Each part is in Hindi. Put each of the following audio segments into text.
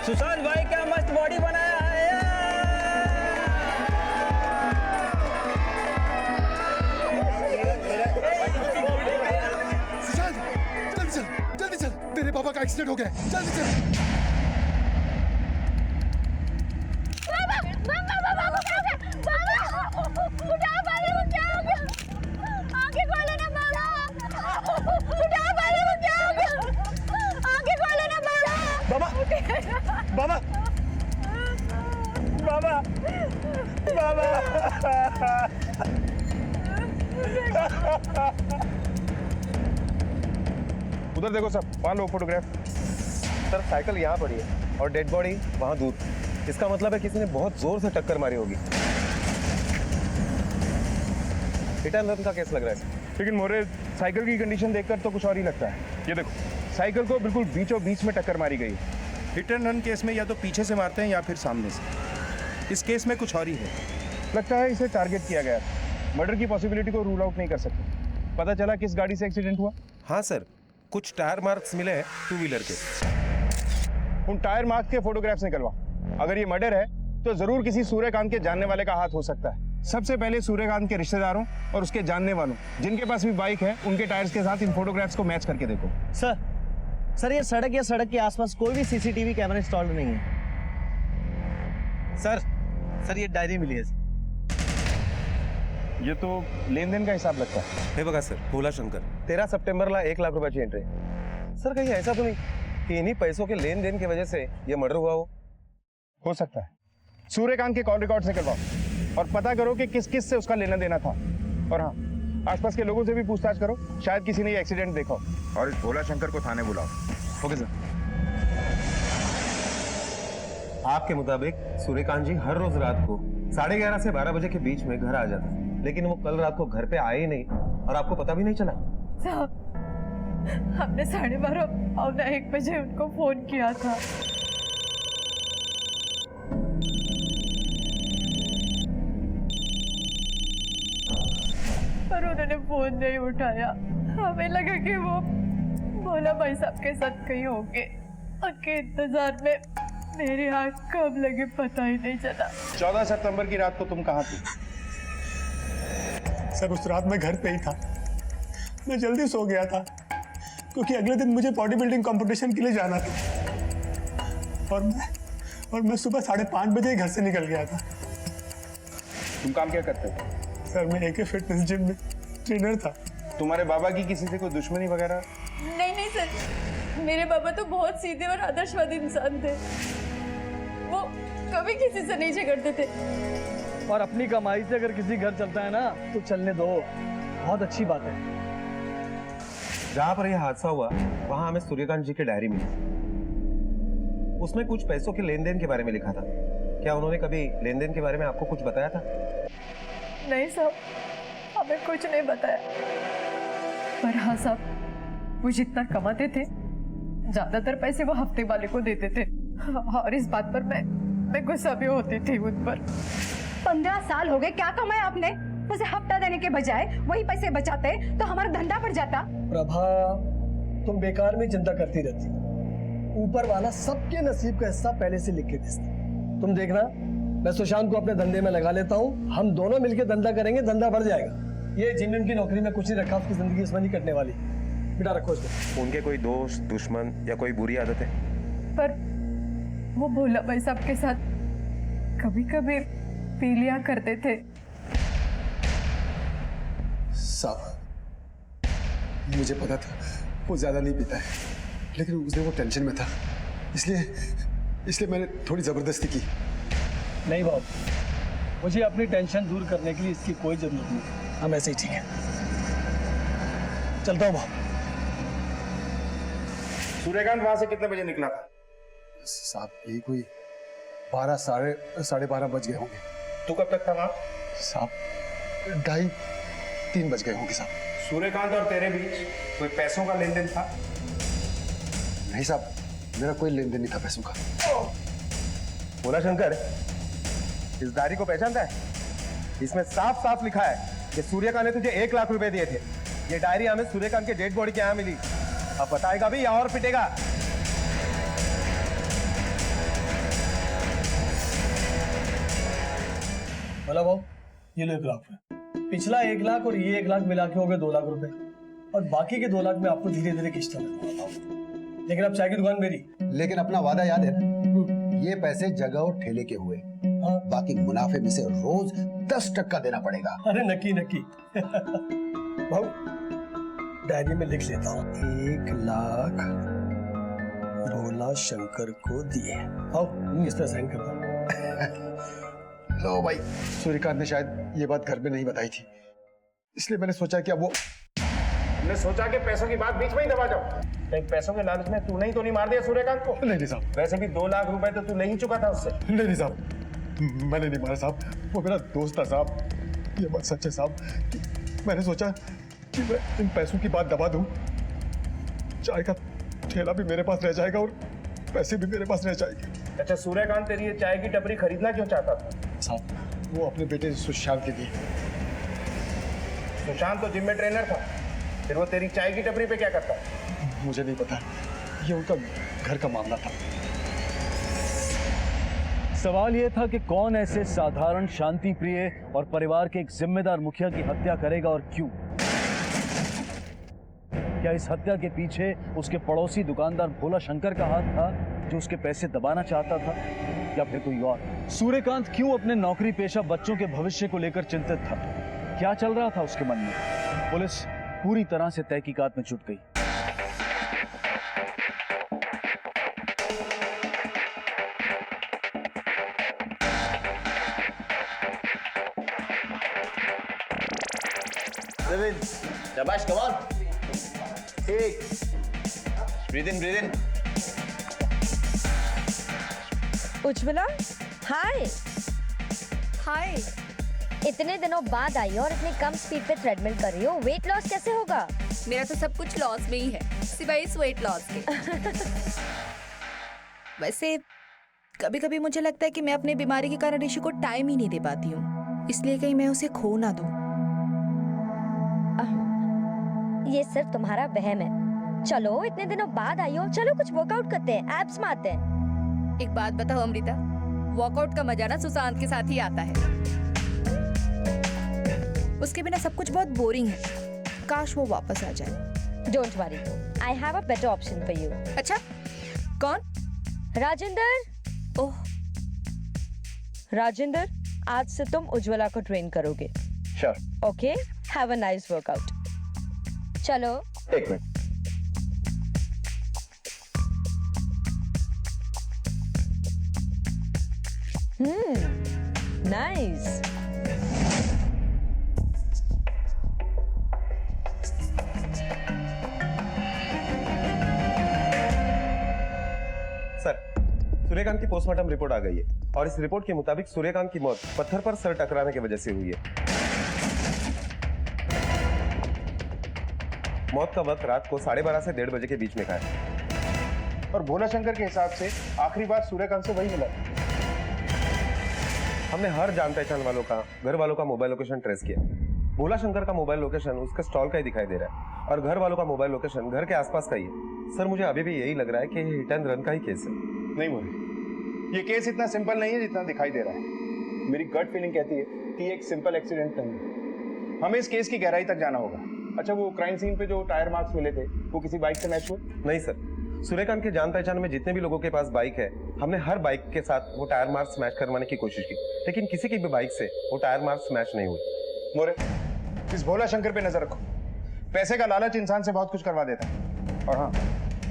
सुशांत भाई क्या मस्त बॉडी बनाया है। सुशांत जल्दी चल तेरे पापा का एक्सीडेंट हो गया, जल्दी चल। बाबा बाबा बाबा उधर देखो सब, वहां लो फोटोग्राफ। सर साइकिल यहाँ पड़ी है और डेड बॉडी वहां दूर। इसका मतलब है किसी ने बहुत जोर से टक्कर मारी होगी। हिट एंड रन का केस लग रहा है। लेकिन मोरे साइकिल की कंडीशन देखकर तो कुछ और ही लगता है। ये देखो, साइकिल को बिल्कुल बीचों बीच में टक्कर मारी गई। हिट एंड रन केस में या तो पीछे से मारते हैं या फिर सामने से। इस केस में कुछ और ही है। लगता है इसे टारगेट किया गया। मर्डर की पॉसिबिलिटी को रूल आउट नहीं कर सकते। पता चला किस गाड़ी से एक्सीडेंट हुआ? हाँ सर, कुछ टायर मार्क्स मिले हैं 2 व्हीलर के। उन टायर मार्क्स के फोटोग्राफ्स निकलवा। अगर ये मर्डर है तो जरूर किसी सूर्यकांत के जानने वाले का हाथ हो सकता है। सबसे पहले सूर्यकांत के रिश्तेदारों और उसके जानने वालों जिनके पास भी बाइक है उनके टायर्स के साथ इन फोटोग्राफ्स को मैच करके देखो। सर ये सड़क या सड़क के आसपास कोई भी सीसीटीवी कैमरा इंस्टॉल्ड नहीं है। सर ये डायरी मिली है। ये तो लेन देन का हिसाब लगता है। हे बघा सर, भोला शंकर 13 सितंबरला 1 लाख रुपयाची एंट्री। सर कहीं ऐसा तो नहीं कि इन्हीं पैसों के लेन देन की वजह से ये मर्डर हुआ हो सकता है। सूर्यकांत के कॉल रिकॉर्ड से करवाओ और पता करो कि किस किस से उसका लेना देना था। और हाँ, आसपास के लोगों से भी पूछताछ करो, शायद किसी ने ये एक्सीडेंट देखा हो। और इस भोला शंकर को थाने बुलाओ। Okay sir. आपके मुताबिक सूर्यकांत जी हर रोज रात को 11:30 से 12 बजे के बीच में घर आ जाता, लेकिन वो कल रात को घर पे आए ही नहीं और आपको पता भी नहीं चला। साहब, हमने 12:30 और 1 बजे उनको फोन किया था। पर उन्होंने फोन नहीं उठाया। हमें लगा कि वो भोला भाई साहब के साथ कहीं होंगे। उनके इंतजार में मेरी आँख कब लगी पता ही नहीं चला। 14 सितंबर की रात को तुम कहाँ थी? सर उस रात मैं घर पे ही था। मैं जल्दी सो गया था क्योंकि अगले दिन मुझे बॉडी बिल्डिंग कंपटीशन के लिए जाना था। और मैं सुबह 5:30 बजे घर से निकल गया था। तुम काम क्या करते हो? सर मैं AK फिटनेस जिम में ट्रेनर था। तुम्हारे बाबा की किसी से कोई दुश्मनी वगैरह? नहीं सर, मेरे बाबा तो बहुत सीधे और आदर्शवादी इंसान थे। वो कभी किसी से नहीं झगड़ते थे। और अपनी कमाई से अगर किसी घर चलता है ना तो चलने दो, बहुत अच्छी बात है। जहां पर यह हादसा हुआ वहां हमें सूर्यकांत जी की डायरी मिली। उसमें कुछ पैसों के लेन देन के बारे में लिखा था। क्या उन्होंने कभी लेन देन के बारे में आपको कुछ बताया था? नहीं साहब, हमें कुछ नहीं बताया। पर हाँ साहब, वो जितना कमाते थे ज्यादातर पैसे वो हफ्ते वाले को देते थे। और इस बात पर मैं गुस्सा भी होती थी उन पर। 15 साल हो गए, क्या कमाया आपने? उसे हफ्ता देने के बजाय वही पैसे बचाते तो हमारा धंधा बढ़ जाता। प्रभा, तुम बेकार में चिंता करती रहती। ऊपर वाला सबके नसीब का हिस्सा पहले से लिख के देता। तुम देखना, मैं सुशांत को अपने धंधे में लगा लेता हूँ। हम दोनों मिलकर धंधा करेंगे, धंधा बढ़ जाएगा। ये जिन की नौकरी में कुछ नहीं रखा, उसकी जिंदगी इसमें नहीं कटने वाली। बेटा रखो इसको। उनके कोई दोस्त, दुश्मन या कोई बुरी आदतें? पर वो भोला भाई साहब के साथ कभी कभी पी लिया करते थे। साहब मुझे पता था वो ज्यादा नहीं पीता है, लेकिन उस दिन वो टेंशन में था, इसलिए मैंने थोड़ी जबरदस्ती की। नहीं बाबू, मुझे अपनी टेंशन दूर करने के लिए इसकी कोई जरूरत नहीं। हम ऐसे ही ठीक है। चलता हूँ बाबू। सूर्यकांत वहां से कितने बजे निकला था? साहब यही कोई 12 साढ़े 12 बज गए होंगे। तू कब तक था वहां? साहब 2:30-3 बज गए होंगे साहब। सूर्यकांत और तेरे बीच कोई पैसों का लेन देन था? नहीं साहब, मेरा कोई लेन देन नहीं था पैसों का। भोला शंकर, इस डायरी को पहचानता है? इसमें साफ साफ लिखा है कि सूर्यकांत ने तुझे 1 लाख रुपए दिए थे। ये डायरी हमें सूर्यकांत के डेड बॉडी के यहाँ मिली। अब बताएगा भी या और पिटेगा? बोला भाव, ये लो 1 लाख रुपए। पिछला 1 लाख और ये 1 लाख मिला के हो गए 2 लाख रुपए, और बाकी के 2 लाख में आपको धीरे धीरे किश्तों में दूंगा भाव। लेकिन अब चाय की दुकान मेरी। लेकिन अपना वादा याद है ना, ये पैसे जगह और ठेले के हुए, हाँ। बाकी मुनाफे में से रोज 10% देना पड़ेगा। अरे नक्की नक्की। भाव, डायरी में लिख लेता हूँ, 1 लाख भोला शंकर को दिए। आओ इस पर साइन करता हूँ। लो भाई, सूर्यकांत ने शायद ये बात घर में नहीं बताई थी, इसलिए मैंने सोचा कि अब वो हमने सोचा कि पैसों की बात बीच में ही दबा जाओ। कहीं पैसों के लालच में तूने ही तो नहीं मार दिया सूर्यकांत को? नहीं साहब, वैसे भी 2 लाख रुपए तो तू नहीं चुका था उससे। नहीं साहब, मैंने नहीं मारा साहब, वो मेरा दोस्त था साहब। ये बात सच है साहब कि मैंने सोचा कि मैं इन पैसों की बात दबा दूं, चाय का ठेला भी मेरे पास रह जाएगा और पैसे भी मेरे पास रह जाएंगे। अच्छा, सूर्यकांत तेरी ये चाय की टपरी खरीदना क्यों चाहता था? साहब, वो अपने बेटे सुशांत के लिए। सुशांत तो जिम में ट्रेनर था, फिर वो तेरी चाय की टपरी पे क्या करता? मुझे नहीं पता, ये उनका घर का मामला था। सवाल यह था कि कौन ऐसे साधारण शांति प्रिय और परिवार के एक जिम्मेदार मुखिया की हत्या करेगा और क्यों? क्या इस हत्या के पीछे उसके पड़ोसी दुकानदार भोला शंकर का हाथ था, जो उसके पैसे दबाना चाहता था, या फिर कोई और? सूर्यकांत क्यों अपने नौकरी पेशा बच्चों के भविष्य को लेकर चिंतित था? क्या चल रहा था उसके मन में? पुलिस पूरी तरह से तहकीकात में जुट गई। शाबाश, come on. Take. Breathe in, breathe in. Ujjwala, हाय। हाय। इतने दिनों बाद आई हो और इतनी कम स्पीड पे थ्रेडमिल कर रही हो, वेट लॉस कैसे होगा? मेरा तो सब कुछ लॉस में ही है, सिवाय इस वेट लॉस के। वैसे कभी कभी मुझे लगता है कि मैं अपनी बीमारी के कारण ऋषि को टाइम ही नहीं दे पाती हूँ, इसलिए कहीं मैं उसे खो ना दूँ। ये सिर्फ तुम्हारा वहम है। चलो, इतने दिनों बाद आई हो, चलो कुछ वर्कआउट करते हैं, एब्स मारते हैं। एक बात बताओ अमृता, वर्कआउट का मजा ना सुशांत के साथ ही आता है। उसके बिना सब कुछ बहुत बोरिंग है, काश वो वापस आ जाए। Don't worry, I have a better option for you. अच्छा, कौन? राजेंद्र। ओह राजेंद्र, आज से तुम उज्ज्वला को ट्रेन करोगे। Sure. Okay, have a nice workout. चलो। एक मिनट। नाइस। सर, सूर्यकांत की पोस्टमार्टम रिपोर्ट आ गई है और इस रिपोर्ट के मुताबिक सूर्यकांत की मौत पत्थर पर सर टकराने की वजह से हुई है। मौत का वक्त रात को 12:30 से 1:30 बजे के बीच में का है। और भोला शंकर के हिसाब से आखिरी बार सूर्यकांत से वही मिला। हमने हर जान पहचान वालों का, घर वालों का मोबाइल लोकेशन ट्रेस किया। भोला शंकर का मोबाइल लोकेशन उसके स्टॉल का ही दिखाई दे रहा है और घर वालों का मोबाइल लोकेशन घर के आसपास का ही है। सर, मुझे अभी भी यही लग रहा है कि ये हिट एंड रन का ही केस है। नहीं मोरे, ये केस इतना सिंपल नहीं है जितना दिखाई दे रहा है। मेरी गट फीलिंग कहती है कि ये एक सिंपल एक्सीडेंट नहीं है। हमें इस केस की गहराई तक जाना होगा। अच्छा, वो क्राइम सीन पे जो टायर मार्क्स मिले थे, वो किसी बाइक से मैच हुए? नहीं सर, सूर्यकांत के जान पहचान में जितने भी लोगों के पास बाइक है, हमने हर बाइक के साथ वो टायर मार्क्स मैच करवाने की कोशिश की, लेकिन किसी की भी बाइक से वो टायर मार्क्स मैच नहीं हुए। मोरे, इस भोला शंकर पे नजर रखो। पैसे का लालच इंसान से बहुत कुछ करवा देता है। और हाँ,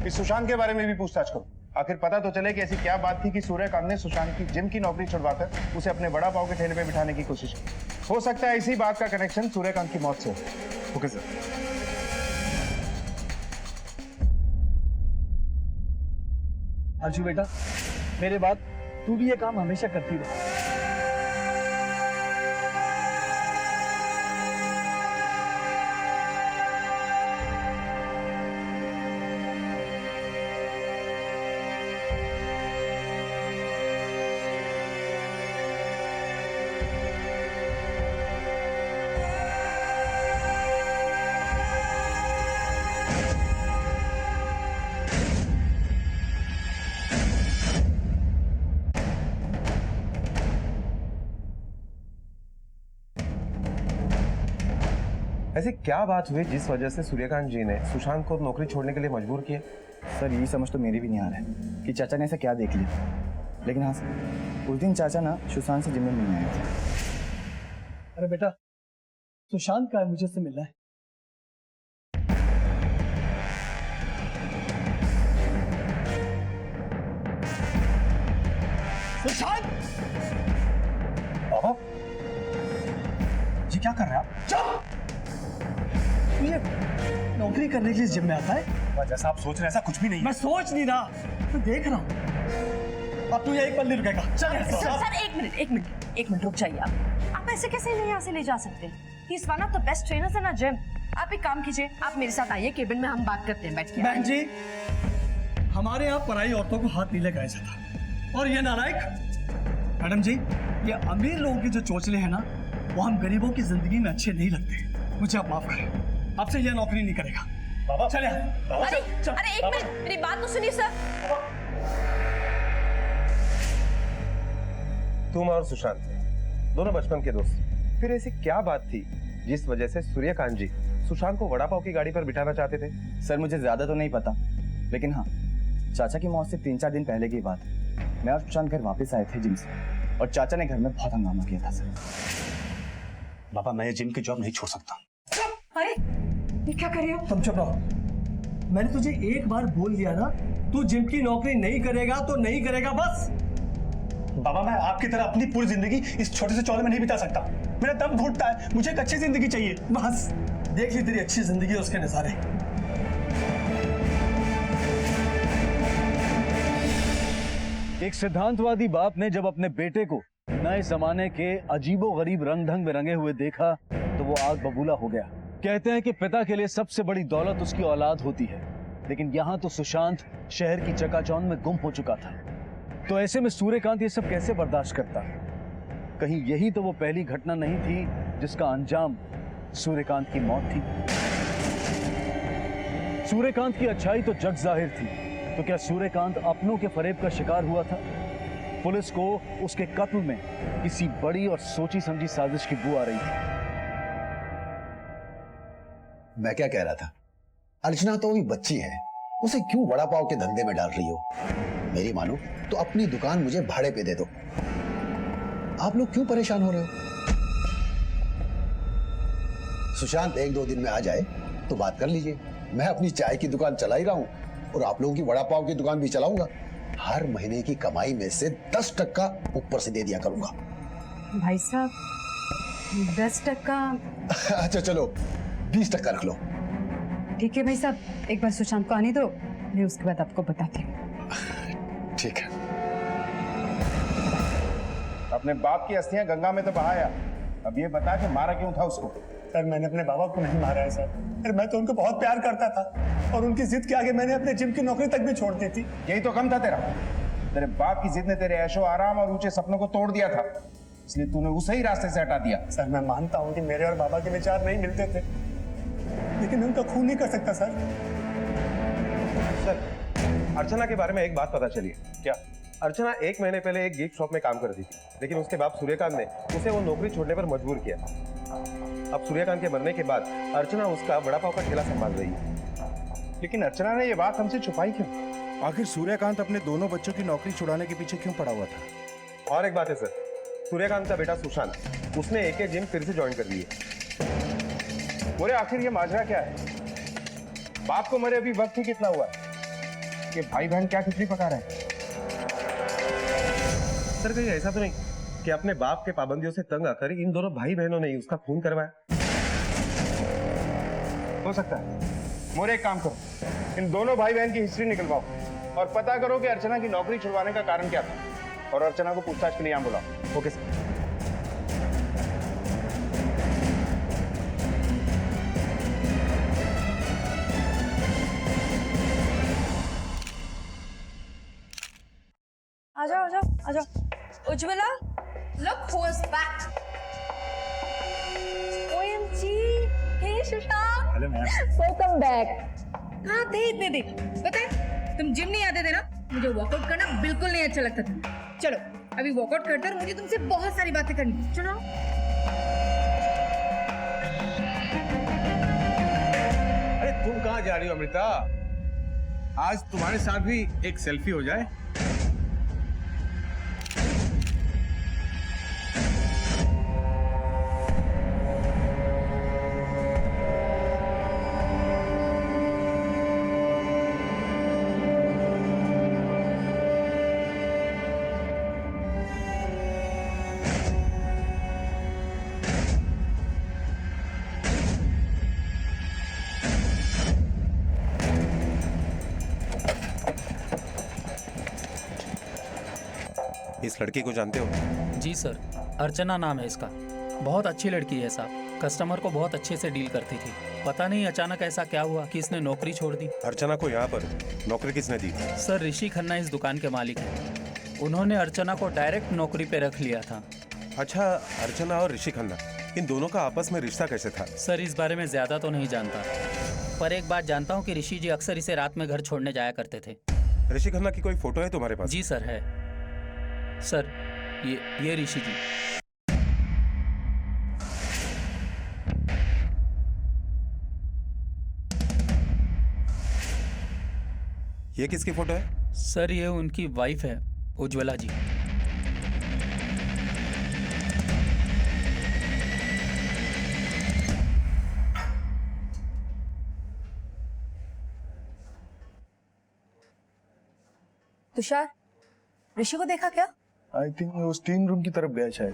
इस सुशांत के बारे में भी पूछताछ करो। आखिर पता तो चले कि ऐसी क्या बात थी कि सूर्यकांत ने सुशांत की जिम की नौकरी छुड़वाकर उसे अपने बड़ा पाव के ठेले पे बिठाने की कोशिश की। हो सकता है इसी बात का कनेक्शन सूर्यकांत की मौत से हो। Okay sir. आंशु बेटा, मेरे बाद तू भी ये काम हमेशा करती रहे। ऐसी क्या बात हुई जिस वजह से सूर्यकांत जी ने सुशांत को नौकरी छोड़ने के लिए मजबूर किया? सर यही समझ तो मेरी भी नहीं आ रहा है कि चाचा ने ऐसा क्या देख लिया। लेकिन हाँ सर, उस दिन चाचा ना सुशांत से जिम में मिलने आए थे। अरे बेटा, सुशांत का है, मुझे से मिलना है। सुशांत! बाबा, ये क्या कर रहे हैं आप? चुप! ये नौकरी करने के लिए जिम में आता है? जैसा आप सोच रहे हैं ऐसा कुछ भी नहीं। मैं सोच नहीं रहा, मैं देख रहा हूँ। अब तू यहीं पर नहीं रुकेगा। चल यहाँ से। सर एक मिनट रुक जाइए आप ऐसे कैसे यहाँ से ले जा सकते हैं? He is one of the best trainers in a gym. आप एक काम कीजिए, आप मेरे साथ आइए, केबिन में हम बात करते हैं बैठ के। बहन जी, हमारे यहाँ पराई औरतों को हाथ नहीं लगाया जाता। और ये नालायक मैडम जी, ये अमीर लोगों के जो चोचले हैं ना, वो हम गरीबों की जिंदगी में अच्छे नहीं लगते। मुझे आप माफ करें, आपसे यह नौकरी नहीं करेगा। बाबा चले। अरे एक मिनट, मेरी बात तो सुनिए सर। तुम और सुशांत दोनों बचपन के दोस्त, फिर ऐसी क्या बात थी जिस वजह से सूर्यकांत जी सुशांत को वड़ा पाव की गाड़ी पर बिठाना चाहते थे? सर मुझे ज्यादा तो नहीं पता, लेकिन हाँ, चाचा की मौत से 3-4 दिन पहले की बात है। मैं और सुशांत घर वापस आए थे जिम से, और चाचा ने घर में बहुत हंगामा किया था सर। बाबा, मैं ये जिम की जॉब नहीं छोड़ सकता। अरे ये क्या कर रहे हो? तुम चुप रहो। मैंने तुझे एक बार बोल दिया ना, तू जिम की नौकरी नहीं करेगा तो नहीं करेगा, बस। बाबा, मैं आपकी तरह अपनी पूरी जिंदगी इस छोटे से चौले में नहीं बिता सकता। मेरा दम घुटता है, मुझे एक अच्छी जिंदगी चाहिए। बस देख ली तेरी अच्छी जिंदगी, उसके नजारे। एक सिद्धांतवादी बाप ने जब अपने बेटे को नए जमाने के अजीबोगरीब रंग ढंग में रंगे हुए देखा तो वो आग बबूला हो गया। कहते हैं कि पिता के लिए सबसे बड़ी दौलत उसकी औलाद होती है, लेकिन यहाँ तो सुशांत शहर की चकाचौंध में गुम हो चुका था। तो ऐसे में सूर्यकांत ये सब कैसे बर्दाश्त करता? कहीं यही तो वो पहली घटना नहीं थी जिसका अंजाम सूर्यकांत की मौत थी। सूर्यकांत की अच्छाई तो जग जाहिर थी, तो क्या सूर्यकांत अपनों के फरेब का शिकार हुआ था? पुलिस को उसके कत्ल में किसी बड़ी और सोची समझी साजिश की बू आ रही थी। मैं क्या कह रहा था, अर्चना तो अभी बच्ची है, उसे क्यों वड़ा पाव के धंधे में डाल रही हो? मेरी मानो तो अपनी दुकान मुझे भाड़े पे दे दो। आप लोग क्यों परेशान हो रहे हो? सुशांत 1-2 दिन में आ जाए तो बात कर लीजिए। मैं अपनी चाय की दुकान चला ही रहा हूं और आप लोगों की वड़ा पाव की दुकान भी चलाऊंगा। हर महीने की कमाई में से 10% ऊपर से दे दिया करूंगा। भाई साहब 10%? अच्छा चलो 20% रख लो। ठीक है भाई साहब, एक बार सुशांत को आने दो, मैं उसके बाद आपको बताती हूँ। ठीक है। अपने बाप की अस्थियां गंगा में तो बहाया, अब ये बता कि मारा क्यों था उसको? सर, मैंने अपने बाबा को नहीं मारा है सर। फिर मैं तो उनको बहुत प्यार करता था और उनकी जिद के आगे मैंने अपने जिम की नौकरी तक भी छोड़ दी थी। यही तो कम था तेरा। तेरे बाप की जिद ने तेरे ऐशो आराम और ऊंचे सपनों को तोड़ दिया था, इसलिए तूने उसे ही रास्ते से हटा दिया। सर, मैं मानता हूँ कि मेरे और बाबा के विचार नहीं मिलते थे, लेकिन मैं उनका खून नहीं कर सकता सर। सर, अर्चना के बारे में एक बात पता चली है। क्या? अर्चना 1 महीने पहले एक गिफ्ट शॉप में काम करती थी, लेकिन उसके बाप सूर्यकांत ने उसे वो नौकरी छोड़ने पर मजबूर किया। अब सूर्यकांत के मरने के बाद अर्चना उसका वड़ा पाव का ठेला संभाल रही है। लेकिन अर्चना ने ये बात हमसे छुपाई क्यों? आखिर सूर्यकांत अपने दोनों बच्चों की नौकरी छुड़ाने के पीछे क्यों पड़ा हुआ था? और एक बात है सर, सूर्यकांत का बेटा सुशांत, उसने एके जिम फिर से ज्वाइन कर ली है। बोले आखिर ये माजरा क्या है? बाप को मरे अभी वक्त ही कितना हुआ है कि भाई बहन क्या खिचड़ी पका रहे हैं? सर, कहीं ऐसा तो नहीं कि अपने बाप के पाबंदियों से तंग आकर इन दोनों भाई बहनों ने उसका खून करवाया? हो सकता है। मोरे एक काम करो, इन दोनों भाई बहन की हिस्ट्री निकलवाओ और पता करो कि अर्चना की नौकरी छुड़वाने का कारण क्या था, और अर्चना को पूछताछ के लिए यहाँ बुलाओ। Okay sir. आ जाओ। Ujjwala, look who is back. OMG, hey Sushant. Hello ma'am. Welcome back. हाँ थे इतने दिन। पता तुम जिम नहीं आते थे ना, मुझे वर्कआउट करना बिल्कुल नहीं अच्छा लगता था। चलो अभी वर्कआउट करते और मुझे तुमसे बहुत सारी बातें करनी। चलो। कहाँ जा रही हो अमृता? आज तुम्हारे साथ भी एक सेल्फी हो जाए। इस लड़की को जानते हो? जी सर, अर्चना नाम है इसका। बहुत अच्छी लड़की है साहब, कस्टमर को बहुत अच्छे से डील करती थी। पता नहीं अचानक ऐसा क्या हुआ कि इसने नौकरी छोड़ दी। अर्चना को यहाँ पर नौकरी किसने दी? सर ऋषि खन्ना इस दुकान के मालिक हैं। उन्होंने अर्चना को डायरेक्ट नौकरी पे रख लिया था। अच्छा, अर्चना और ऋषि खन्ना, इन दोनों का आपस में रिश्ता कैसे था? सर इस बारे में ज्यादा तो नहीं जानता, पर एक बात जानता हूँ कि ऋषि जी अक्सर इसे रात में घर छोड़ने जाया करते थे। ऋषि खन्ना की कोई फोटो है तुम्हारे पास? जी सर है। सर ये ऋषि जी। ये किसकी फोटो है? सर ये उनकी वाइफ है, उज्ज्वला जी। तुषार, ऋषि को देखा क्या? आई थिंक वो स्टीम रूम की तरफ गया शायद।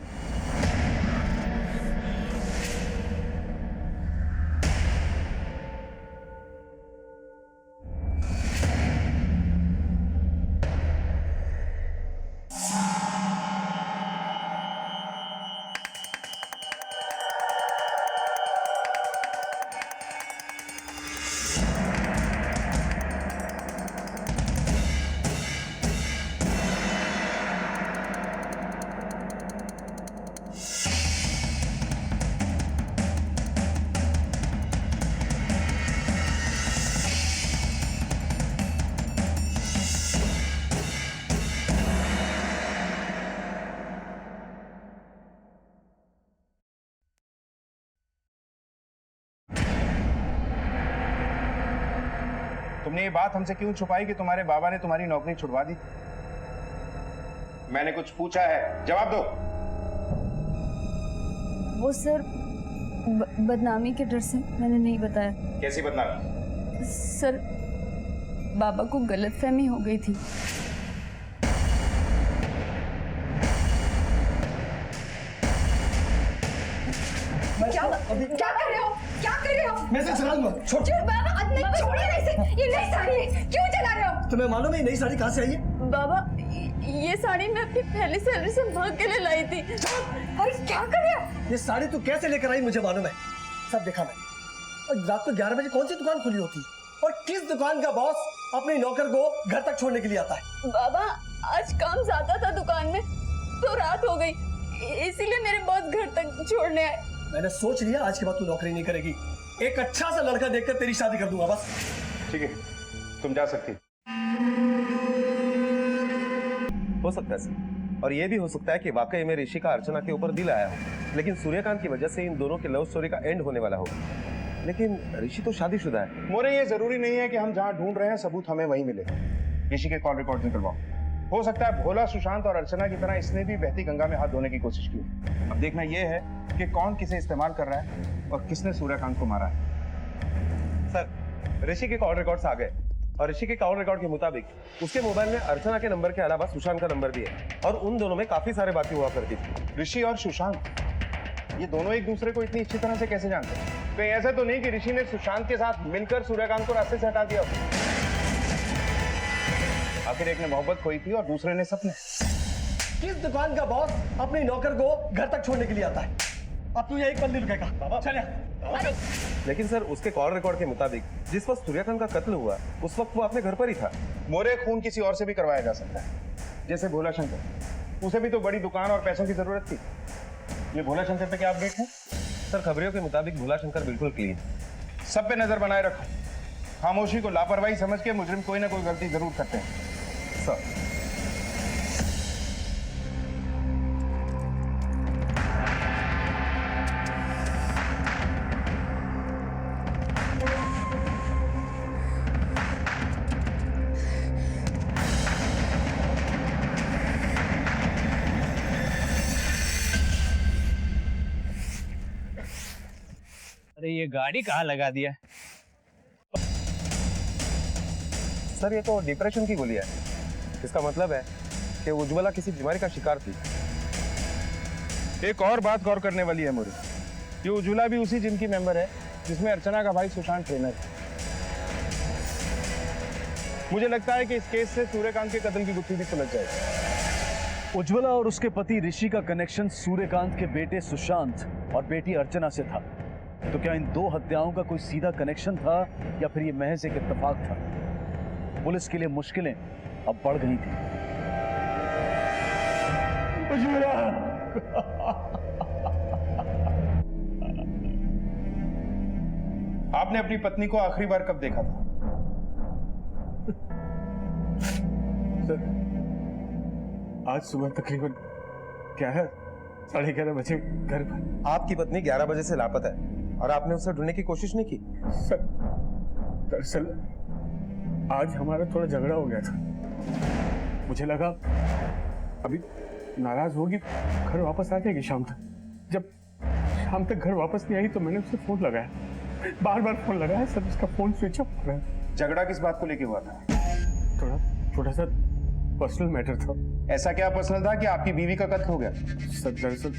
तुमने ये बात हमसे क्यों छुपाई कि तुम्हारे बाबा ने तुम्हारी नौकरी छुड़वा दी? मैंने कुछ पूछा है, जवाब दो। वो सर बदनामी के डर से मैंने नहीं बताया। कैसी बदनामी? सर बाबा को गलतफहमी हो गई थी। क्या कर रहे हो? क्या कर रहे हो? मैं से चलाऊं मत, छोड़। बाबा नहीं, छोड़िए नहीं। ये नई साड़ी है, क्यों चला रहे हो? तुम्हें मालूम है ये नई साड़ी कहाँ से आई है? बाबा ये साड़ी मैं अपनी पहली सैलरी से भाग के लिए लाई थी। अरे क्या कर रहे हो? ये साड़ी तू कैसे लेकर आई मुझे मालूम है, सब देखा मैंने। और रात को 11 बजे कौन सी दुकान खुली होती और किस दुकान का बॉस अपने नौकर को घर तक छोड़ने के लिए आता है? बाबा आज काम ज्यादा था दुकान में तो रात हो गई, इसीलिए मेरे बॉस घर तक छोड़ने आए। मैंने सोच लिया आज के बाद तू नौकरी नहीं करेगी। एक अच्छा सा लड़का देखकर तेरी शादी कर दूंगा बस। ठीक है, तुम जा सकती। हो सकता है सर, और ये भी हो सकता है कि वाकई में ऋषि का अर्चना के ऊपर दिल आया हो, लेकिन सूर्यकांत की वजह से इन दोनों की लव स्टोरी का एंड होने वाला हो। लेकिन ऋषि तो शादीशुदा है। मोरे, ये जरूरी नहीं है कि हम जहाँ ढूंढ रहे हैं सबूत हमें वहीं मिले। ऋषि के कॉल रिकॉर्ड निकलवाओ। हो सकता है भोला, सुशांत और अर्चना की तरह इसने भी बहती गंगा में हाथ धोने की कोशिश की। अब देखना यह है कि कौन किसे इस्तेमाल कर रहा है और किसने सूर्यकांत को मारा है। सर ऋषि के कॉल रिकॉर्ड्स आ गए और ऋषि के कॉल रिकॉर्ड के मुताबिक उसके मोबाइल में अर्चना के नंबर के अलावा सुशांत का नंबर भी है और उन दोनों में काफी सारे बातें हुआ करती थी। ऋषि और सुशांत, ये दोनों एक दूसरे को इतनी अच्छी तरह से कैसे जानते हैं? कहीं ऐसा तो नहीं कि ऋषि ने सुशांत के साथ मिलकर सूर्यकांत को रास्ते से हटा दिया? आखिर एक ने मोहब्बत खोई थी और दूसरे ने सपने। किस दुकान का बॉस अपने नौकर को घर तक छोड़ने के लिए आता है? अब तू ये एक पल नहीं रुकेगा बाबा। चल। लेकिन सर उसके कॉल रिकॉर्ड के मुताबिक जिस वक्त सूर्यकांत का कत्ल हुआ उस वक्त वो अपने घर पर ही था। मोरे, खून किसी और से भी करवाया जा सकता है, जैसे भोला शंकर। उसे भी तो बड़ी दुकान और पैसों की जरूरत थी। ये भोला शंकर पे क्या अपडेट है? सर खबरों के मुताबिक भोला शंकर बिल्कुल क्लीन। सब पे नजर बनाए रखो। खामोशी को लापरवाही समझ के मुजरिम कोई ना कोई गलती जरूर करते हैं। सर अरे ये गाड़ी कहाँ लगा दिया? सर ये तो डिप्रेशन की गोली है। इसका मतलब है कि उज्ज्वला किसी बीमारी का शिकार थी। एक और बात गौर करने वाली है मोरे, ये उज्ज्वला भी उसी जिम की मेंबर है जिसमें अर्चना का भाई सुशांत ट्रेनर है। मुझे लगता है कि इस केस से सूर्यकांत के कत्ल की गुत्थी भी सुलझ जाएगी। उज्ज्वला और उसके पति ऋषि का कनेक्शन सूर्यकांत के बेटे सुशांत और बेटी अर्चना से था। तो क्या इन दो हत्याओं का कोई सीधा कनेक्शन था या फिर ये महज एक इत्तेफाक था? पुलिस के लिए मुश्किलें अब बढ़ गई थी। आपने अपनी पत्नी को आखिरी बार कब देखा था? सर, आज सुबह तकरीबन 11-11:30 बजे घर पर। आपकी पत्नी 11 बजे से लापता है और आपने उसे ढूंढने की कोशिश नहीं की? सर, दरअसल आज हमारा थोड़ा झगड़ा हो गया था। मुझे लगा अभी नाराज होगी, घर वापस आ जाएगी शाम तक। जब शाम तक घर वापस नहीं आई तो मैंने उसे फोन लगाया, बार बार फोन लगाया सर, उसका फोन स्विच ऑफ हो रहा। झगड़ा किस बात को लेके हुआ था? थोड़ा सा पर्सनल मैटर था। ऐसा क्या पर्सनल था कि आपकी बीवी का कत्ल हो गया? सर दरअसल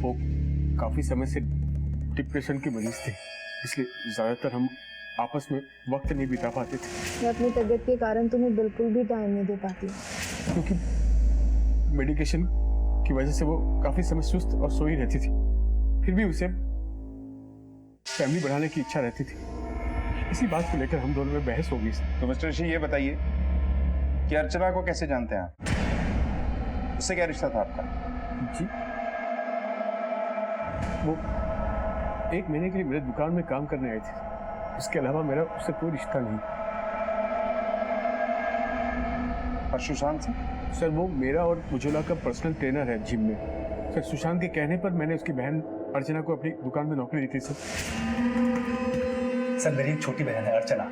वो काफी समय से डिप्रेशन की मरीज थी, इसलिए ज्यादातर हम आपस में वक्त नहीं बिता पाते थे। मैं अपनी तबीयत के कारण तुम्हें बिल्कुल भी टाइम नहीं दे पाती, क्योंकि मेडिकेशन की वजह से वो काफी समय सुस्त और सोई रहती थी। फिर भी उसे फैमिली बढ़ाने की इच्छा रहती थी। इसी बात को लेकर हम दोनों में बहस हो गई। तो मिस्टर ऋषि ये बताइए कि अर्चना को कैसे जानते हैं आप? उससे क्या रिश्ता था आपका? जी, वो 1 महीने के लिए मेरे दुकान में काम करने आई थी। उसके अलावा मेरा उससे कोई रिश्ता नहीं। और सुशांत से? सर वो मेरा और उज्ज्वला का पर्सनल ट्रेनर है जिम में। सर सुशांत के कहने पर मैंने उसकी बहन अर्चना को अपनी दुकान में नौकरी दी थी। सर मेरी एक छोटी बहन है अर्चना,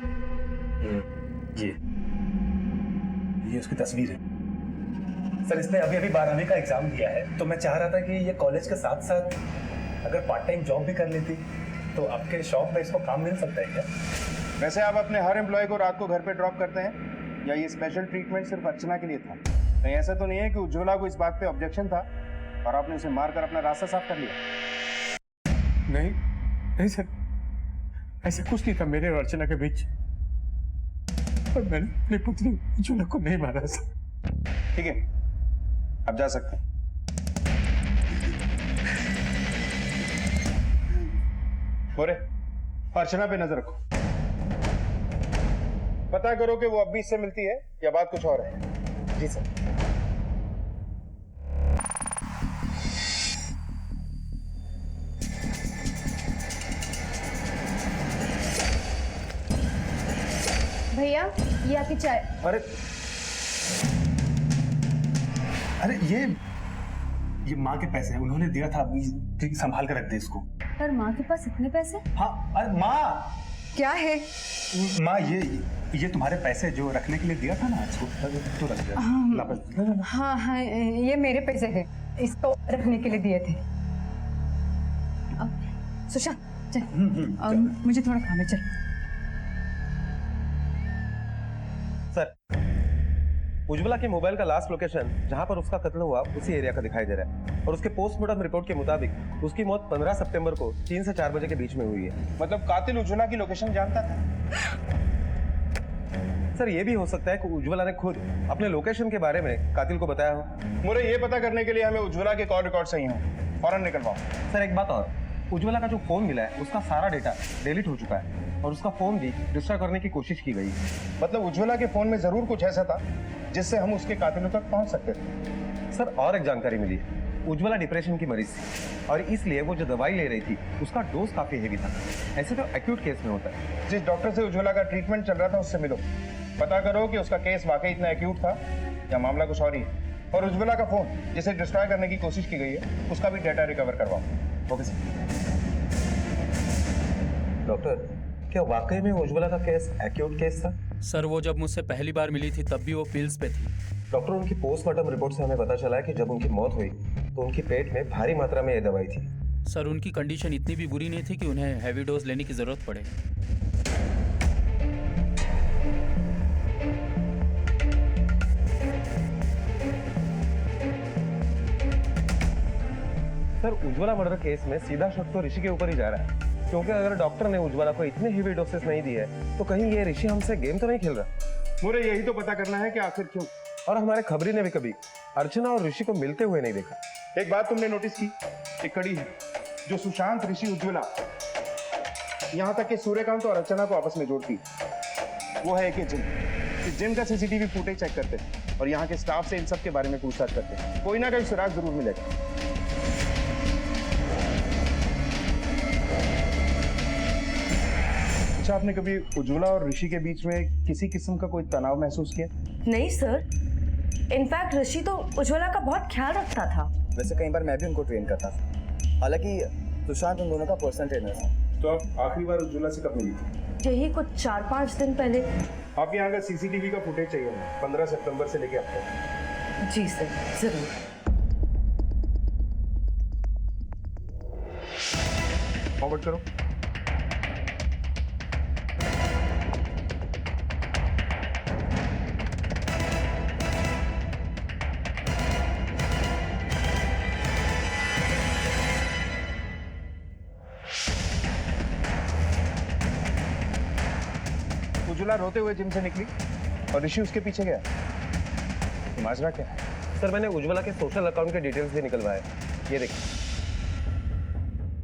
ये उसकी तस्वीर है। सर इसने अभी 12वीं का एग्जाम दिया है, तो मैं चाह रहा था कि ये कॉलेज के साथ साथ अगर पार्ट टाइम जॉब भी कर लेती तो आपके शॉप में इसको काम मिल सकता है क्या? वैसे आप अपने हर एम्प्लॉय को रात को घर पे ड्रॉप करते हैं या ये स्पेशल ट्रीटमेंट सिर्फ अर्चना के लिए था? नहीं ऐसा तो नहीं है कि उज्ज्वला को इस बात पे ऑब्जेक्शन था और आपने उसे मारकर अपना रास्ता साफ कर लिया? नहीं सर, ऐसा कुछ नहीं था मेरे और अर्चना के बीच। और मैंने अपनी पत्नी उज्ज्वला को नहीं मारा सर। ठीक है, आप जा सकते हैं। बोरे, अर्चना पे नजर रखो, पता करो कि वो अब भी इससे मिलती है या बात कुछ और है। जी सर। भैया ये आपकी चाय। अरे ये माँ के पैसे हैं, उन्होंने दिया था, संभाल कर रख दे इसको। पर माँ के पास इतने पैसे? हाँ, अरे माँ क्या है? माँ ये तुम्हारे पैसे जो रखने के लिए दिया था ना, इसको तो रख दिया। हाँ हाँ ये मेरे पैसे हैं, इसको रखने के लिए दिए थे। सुशांत चल, मुझे थोड़ा काम है, चल। सर उज्ज्वला के मोबाइल का लास्ट लोकेशन जहां पर उसका कत्ल हुआ उसी एरिया का दिखाई दे रहा है और उसके पोस्टमार्टम रिपोर्ट के मुताबिक उसकी मौत 15 सितंबर को 3 से 4 बजे के बीच में हुई है। मतलब कातिल उज्ज्वला की लोकेशन जानता था? सर ये भी हो सकता है कि उज्ज्वला ने खुद अपने लोकेशन के बारे में कातिल को बताया हो। मुझे ये पता करने के लिए हमें उज्ज्वला के कॉल रिकॉर्ड सही हो, फौरन निकलवाओ। सर एक बात और, उज्ज्वला का जो फोन मिला है उसका सारा डेटा डिलीट हो चुका है और उसका फोन भी डिस्ट्रॉय करने की कोशिश की गई है। मतलब उज्ज्वला के फोन में जरूर कुछ ऐसा था जिससे हम उसके कातिलों तक पहुंच सकते थे। सर और एक जानकारी मिली है, उज्ज्वला डिप्रेशन की मरीज थी और इसलिए वो जो दवाई ले रही थी उसका डोज काफी हेवी था। ऐसे तो एक्यूट केस में होता है। जिस डॉक्टर से उज्ज्वला का ट्रीटमेंट चल रहा था उससे मिलो, पता करो कि उसका केस वाकई इतना एक्यूट था या मामला कुछ और ही है। और उज्ज्वला का फोन जिसे डिस्ट्रॉय करने की कोशिश की गई है उसका भी डेटा रिकवर करवाओ। Okay sir. डॉक्टर क्या वाकई में उज्ज्वला का केस एक्यूट केस था? सर वो जब मुझसे पहली बार मिली थी तब भी वो पिल्स पे थी। डॉक्टर उनकी पोस्टमार्टम रिपोर्ट से हमें पता चला है कि जब उनकी मौत हुई तो उनकी पेट में भारी मात्रा में ये दवाई थी सर उनकी कंडीशन इतनी भी बुरी नहीं थी कि उन्हें हैवी डोज लेने की ज़रूरत पड़े। सर उज्ज्वला मर्डर केस में सीधा शक तो ऋषि के ऊपर ही जा रहा है, क्योंकि अगर डॉक्टर ने उज्ज्वला को इतने हेवी डोसेस नहीं दिए तो कहीं ये ऋषि हमसे गेम तो नहीं खेल रहा। मुझे यही तो पता करना है कि आखिर क्यों। और हमारे खबरी ने भी कभी अर्चना और ऋषि को मिलते हुए नहीं देखा। एक बात तुमने नोटिस की, एक कड़ी है जो सुशांत, ऋषि, उज्ज्वला, यहाँ तक कि सूर्यकांत और अर्चना को आपस में जोड़ती, वो है कि जिम का सीसीटीवी फुटेज चेक करते हैं और यहाँ के स्टाफ से इन सब के बारे में पूछताछ करते हैं। कोई ना कोई सुराग जरूर मिलेगा। अच्छा, आपने कभी उज्ज्वला और ऋषि के बीच में किसी किस्म का कोई तनाव महसूस किया? नहीं सर, इनफैक्ट ऋषि तो उज्ज्वला का बहुत ख्याल रखता था। वैसे कई बार मैं भी उनको ट्रेन करता था, हालांकि सुशांत उन दोनों का पर्सनल ट्रेनर था। तो आप आखिरी बार उज्ज्वला से कब मिली थी? यही कुछ 4-5 दिन पहले। आप यहाँ का सीसीटीवी का फुटेज चाहिए होगा 15 सितंबर से लेके अब तक। जी सर, जरूर। फॉरवर्ड करो। उज्ज्वला रोते हुए जिम से निकली और ऋषि उसके पीछे गया। माजरा क्या है? सर मैंने उज्ज्वला के सोशल अकाउंट के डिटेल्स भी निकलवाए, ये देखिए।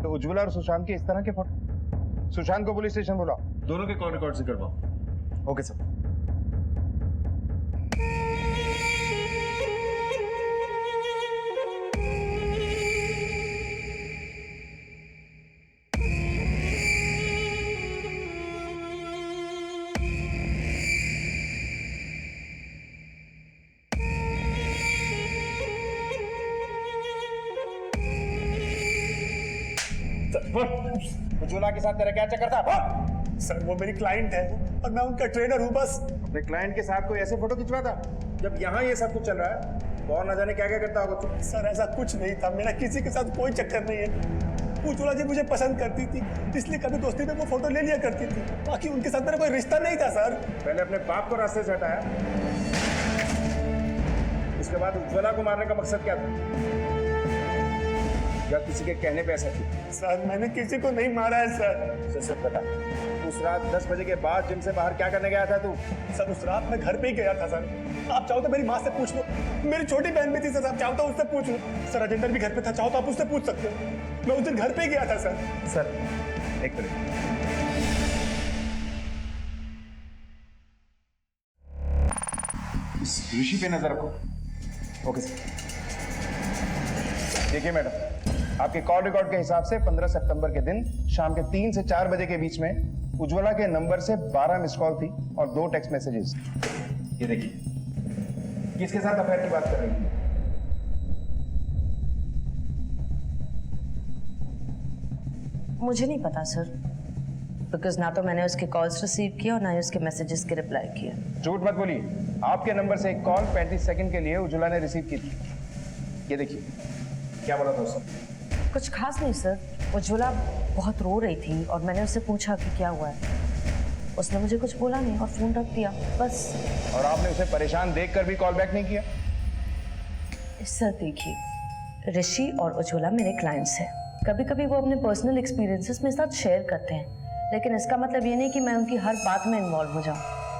तो उज्ज्वला और सुशांत के इस तरह के फोटो। सुशांत को पुलिस स्टेशन बुलाओ। दोनों के कॉल रिकॉर्ड से करवाओ। Okay sir. उज्ज्वला के साथ तेरा क्या चक्कर था? सर वो मेरी क्लाइंट है और मैं उनका ट्रेनर हूँ बस। अपने क्लाइंट के साथ कोई ऐसे फोटो खिंचवाता जब यहाँ ये सब कुछ चल रहा है? तो और ना जाने क्या क्या करता होगा तू। सर ऐसा कुछ नहीं था, मेरा किसी के साथ कोई चक्कर नहीं है। उज्ज्वला जी मुझे पसंद करती थी, इसलिए कभी दोस्ती में वो फोटो ले लिया करती थी, बाकी उनके साथ मेरा कोई रिश्ता नहीं था सर। पहले अपने बाप को रास्ते से हटाया, उसके बाद उज्ज्वला को मारने का मकसद क्या था? या किसी के कहने पे ऐसा थी? सर मैंने किसी को नहीं मारा है सर। सच बता, उस रात 10 बजे के बाद जिम से बाहर क्या करने गया था तू? सर उस रात मैं घर पे ही गया था सर। आप चाहो तो मेरी माँ से पूछ लो, मेरी छोटी बहन भी थी सर, आप चाहो तो उससे पूछ लो। सर अजेंडर भी घर पे था, चाहो तो आप उससे पूछ सकते हो। मैं उस दिन घर पे ही गया था सर। सर एक मिनट, ऋषि पे नजर रखो। Okay sir. देखिए मैडम, आपके कॉल रिकॉर्ड के हिसाब से 15 सितंबर के दिन शाम के 3 से 4 बजे के बीच में उज्ज्वला के नंबर से 12 मिस कॉल थी और 2 टेक्स्ट मैसेजेस। ये देखिए, किसके साथ अफेयर की बात कर रही थी? मुझे नहीं पता सर, बिकॉज ना तो मैंने उसके कॉल्स रिसीव किया और ना ही उसके मैसेजेस के रिप्लाई किया। झूठ मत बोलिए, आपके नंबर से एक कॉल 35 सेकंड के लिए उज्ज्वला ने रिसीव की थी। ये देखिए, क्या बोला था उसने? कुछ खास नहीं सर, उज्ज्वला बहुत रो रही थी और मैंने उससे पूछा कि क्या हुआ है। उसने मुझे कुछ बोला नहीं और फोन रख दिया बस। और आपने उसे परेशान देखकर भी कॉल बैक नहीं किया? सर देखिए, ऋषि और उज्ज्वला मेरे क्लाइंट्स हैं। कभी कभी वो अपने पर्सनल एक्सपीरियंसेस मेरे साथ शेयर करते हैं, लेकिन इसका मतलब ये नहीं कि मैं उनकी हर बात में इन्वॉल्व हो जाऊँ।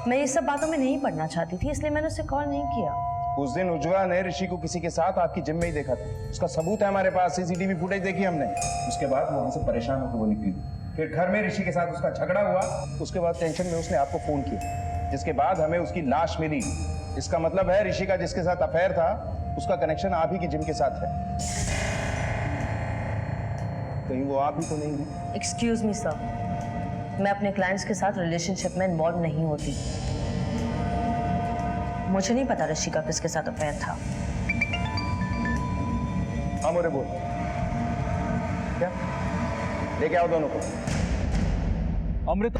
मैं ये सब बातों में नहीं पढ़ना चाहती थी, इसलिए मैंने उसे कॉल नहीं किया। उस दिन उज्ज्वला ने ऋषि को किसी के साथ आपकी जिम में ही देखा था, उसका सबूत है हमारे पास, सीसीटीवी फुटेज देखी हमने। उसके बाद वो वहां से परेशान होकर वो निकली, फिर घर में ऋषि के साथ उसका झगड़ा हुआ, उसके बाद टेंशन में उसने आपको फोन किया, जिसके बाद हमें उसकी लाश मिली। इसका मतलब है ऋषि का जिसके साथ अफेयर था उसका कनेक्शन आप ही की जिम के साथ है। कहीं वो आप ही तो नहीं है? एक्सक्यूज मी सर, मैं अपने क्लाइंट्स के साथ रिलेशनशिप में इन्वॉल्व नहीं होती। मुझे नहीं पता ऋषि का किसके साथ अफेयर था। हाँ मोरे बोल, क्या लेके आओ दोनों को। अमृत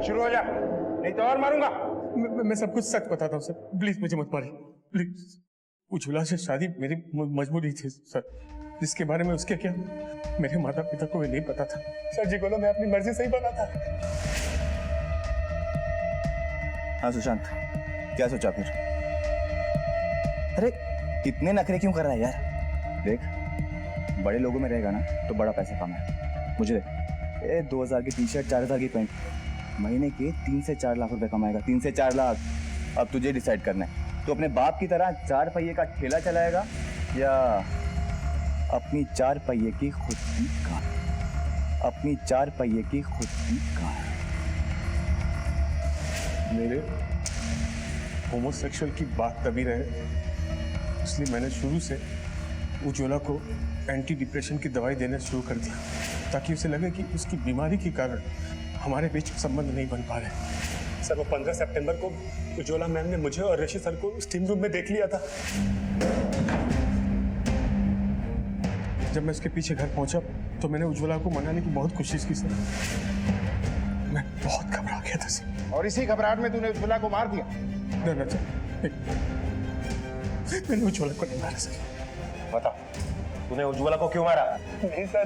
शुरू हो जा, नहीं तो और मारूंगा। मैं सब कुछ सच बताता हूँ सर, प्लीज मुझे मत मारिए प्लीज। उज्ज्वला से शादी मेरी मजबूरी थी सर, जिसके बारे में उसके क्या मेरे माता पिता को भी नहीं पता था। सर जी बोलो मैं अपनी मर्जी से ही बना था। हाँ सुशांत, क्या सोचा फिर? अरे इतने नखरे क्यों कर रहा है यार? देख, बड़े लोगों में रहेगा ना तो बड़ा पैसा कमाए। मुझे देख, 2000 की टी शर्ट, 4000 की पैंट, महीने के 3 से 4 लाख रुपए कमाएगा। 3 से 4 लाख। अब तुझे डिसाइड करना है, तो अपने बाप की तरह 4 पहिए का ठेला चलाएगा या अपनी 4 पहिए की खुद की कार? अपनी 4 पहिए की खुद की कार। मेरे होमोसेक्सुअल की बात तभी रहे, इसलिए मैंने शुरू से उज्ज्वला को एंटी डिप्रेशन की दवाई देना शुरू कर दिया, ताकि उसे लगे कि उसकी बीमारी के कारण हमारे बीच संबंध नहीं बन पा रहे। सर वो 15 सितंबर को उज्ज्वला मैम ने मुझे और ऋषि सर को स्टीम रूम में देख लिया था। जब मैं उसके पीछे घर पहुंचा तो मैंने उज्ज्वला को मनाने की बहुत कोशिश की सर। मैं बहुत घबरा गया था सर। और इसी घबराहट में तूने उज्ज्वला को मार दिया? नहीं सर, मैंने उज्ज्वला को नहीं मारा सर। बता, तूने उज्ज्वला को क्यों मारा? नहीं सर,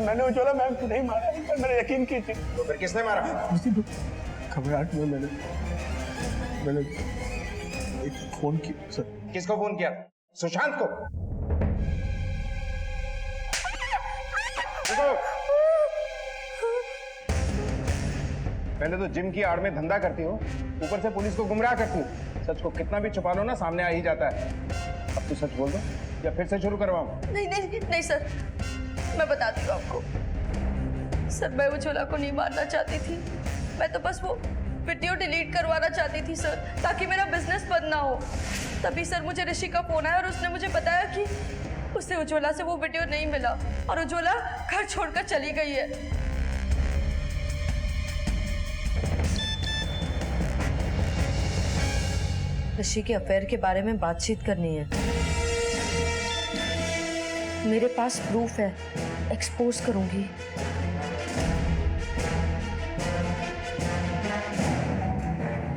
मैंने उज्ज्वला मैम को नहीं मारा, पर मैंने यकीन की थी। तो फिर किसने मारा? घबराहट में मैंने एक फोन किया सर। किसको फोन किया? सुशांत को? पहले तो जिम की आड़ में धंधा करती हो, ऊपर से पुलिस को गुमराह करती हो। सच को कितना भी छुपा लो ना, सामने आ ही जाता है। अब तू सच बोल दो या फिर से शुरू करवाऊं? नहीं नहीं नहीं सर, मैं बताती हूँ आपको। सर मैं उज्ज्वला को नहीं मारना चाहती थी, मैं तो बस वो वीडियो डिलीट करवाना चाहती थी सर, ताकि मेरा बिजनेस बंद ना हो। तभी सर मुझे ऋषि का फोन आया और उसने मुझे बताया कि उसे उज्ज्वला से वो वीडियो नहीं मिला और उज्ज्वला घर छोड़कर चली गई है। ऋषि के अफेयर के बारे में बातचीत करनी है। मेरे पास प्रूफ है, एक्सपोज करूंगी।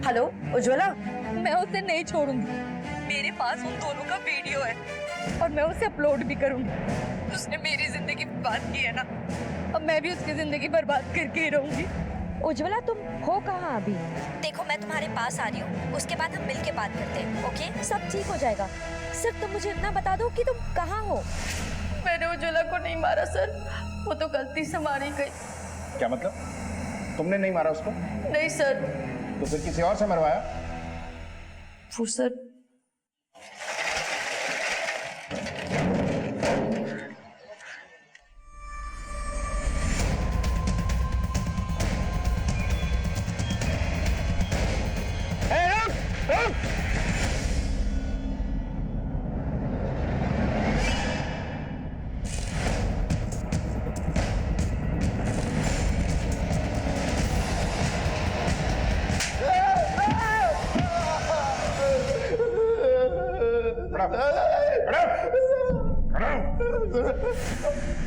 हेलो उज्ज्वला, मैं उसे नहीं छोड़ूंगी। मेरे पास उन दोनों का वीडियो है और मैं उसे अपलोड भी करूंगी। उसने मेरी जिंदगी बर्बाद की है ना, अब मैं भी उसकी जिंदगी बर्बाद करके ही रहूंगी। उज्ज्वला तुम हो कहाँ अभी? देखो मैं तुम्हारे पास आ रही हूँ, उसके बाद हम मिलके बात करते हैं, ओके? सब ठीक हो जाएगा। सिर्फ तुम मुझे इतना बता दो कि तुम कहाँ हो। मैंने उज्ज्वला को नहीं मारा सर, वो तो गलती से मारी गई। क्या मतलब? तुमने नहीं मारा उसको? नहीं सर। तो फिर किसी और से मरवाया? वो सर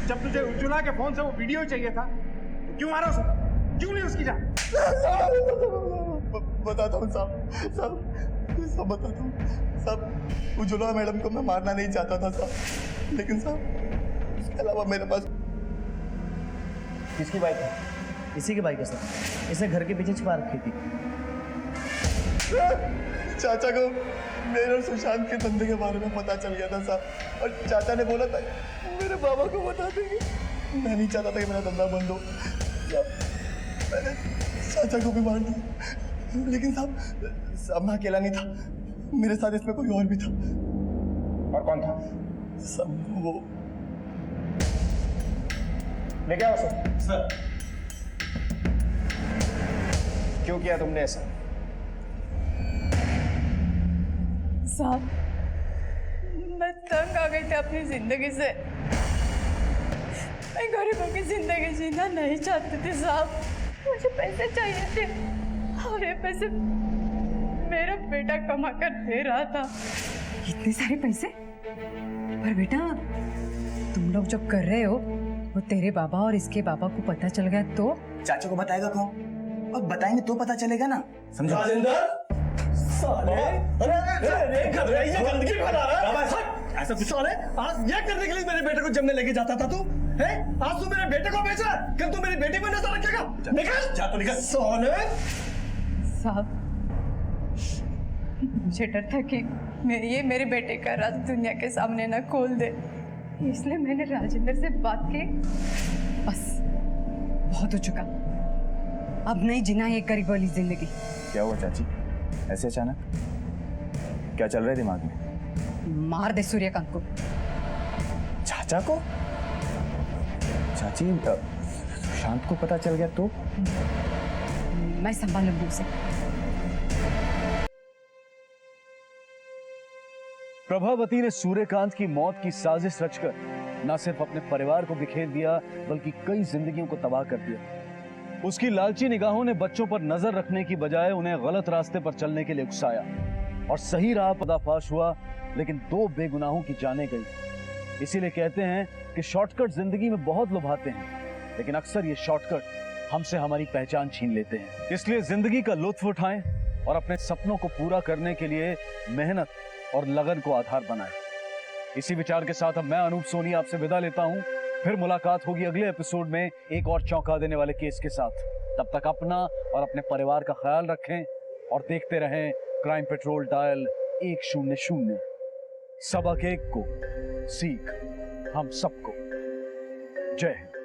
जब तुझे उज्ज्वला के फोन से वो वीडियो चाहिए था तो क्यों मारा उसे? क्यों नहीं उसकी जान? बताता हूँ साहब, सब बताता हूँ साहब। उज्ज्वला मैडम को मैं मारना नहीं चाहता था साहब, लेकिन साहब उसके अलावा मेरे पास। किसकी बाइक है? इसी की बाइक है सर, इसे घर के पीछे छिपा रखी थी। चाचा को मेरे और सुशांत के धंधे के बारे में पता चल गया था साहब, और चाचा ने बोला था मेरे बाबा को बता देंगे। मैं नहीं चाहता था कि मेरा धंधा बंद हो। मैंने चाचा को भी मार दिया, लेकिन साहब मैं अकेला नहीं था, मेरे साथ इसमें कोई और भी था। और कौन था? सब वो लेके आओ सर। क्यों किया तुमने ऐसा? साहब मैं तंग आ गई थी अपनी जिंदगी से। मैं गरीबों की जिंदगी जीना नहीं चाहती थी साहब। मुझे पैसे चाहिए थे और ये पैसे मेरा बेटा कमा कर दे रहा था। इतने सारे पैसे? पर बेटा तुम लोग जो कर रहे हो वो तेरे बाबा और इसके बाबा को पता चल गया तो? चाचा को बताएगा कौन? अब बताएंगे तो पता चलेगा ना, समझो? राजेंद्र साले, अरे ये गंदगी फैला रहा है। ऐसा कुछ साले, आज ये करने के लिए मेरे बेटे को जमने लेके जाता था तू, हैं? आज तू मेरे बेटे को बेचा, कल तू मेरी बेटी पर नजर रखेगा। निकल, जा तो निकल। साले। साहब, मुझे डर था कि ये मेरे बेटे का राज दुनिया के सामने ना खोल दे, इसलिए मैंने राजेंद्र से बात की। बस बहुत हो चुका, अब नहीं जीना ये गरीब वाली जिंदगी। क्या हुआ चाची, ऐसे अचानक? क्या चल रहा है दिमाग में? मार दे सूर्यकांत को। चाचा को? चाची, सुशांत को पता चल गया तो? मैं संभालूंगी उसे। प्रभावती ने सूर्यकांत की मौत की साजिश रचकर न सिर्फ अपने परिवार को बिखेर दिया बल्कि कई जिंदगियों को तबाह कर दिया। उसकी लालची निगाहों ने बच्चों पर नजर रखने की बजाय उन्हें गलत रास्ते पर चलने के लिए उकसाया और सही राह पर्दाफाश हुआ, लेकिन 2 बेगुनाहों की जानें गई। इसीलिए कहते हैं कि शॉर्टकट जिंदगी में बहुत लुभाते हैं, लेकिन अक्सर ये शॉर्टकट हमसे हमारी पहचान छीन लेते हैं। इसलिए जिंदगी का लुत्फ उठाएं और अपने सपनों को पूरा करने के लिए मेहनत और लगन को आधार बनाएं। इसी विचार के साथ अब मैं अनूप सोनी आपसे विदा लेता हूं। फिर मुलाकात होगी अगले एपिसोड में एक और चौंका देने वाले केस के साथ। तब तक अपना और अपने परिवार का ख्याल रखें और देखते रहें क्राइम पेट्रोल डायल 100। सबक एक को सीख हम सबको। जय हिंद।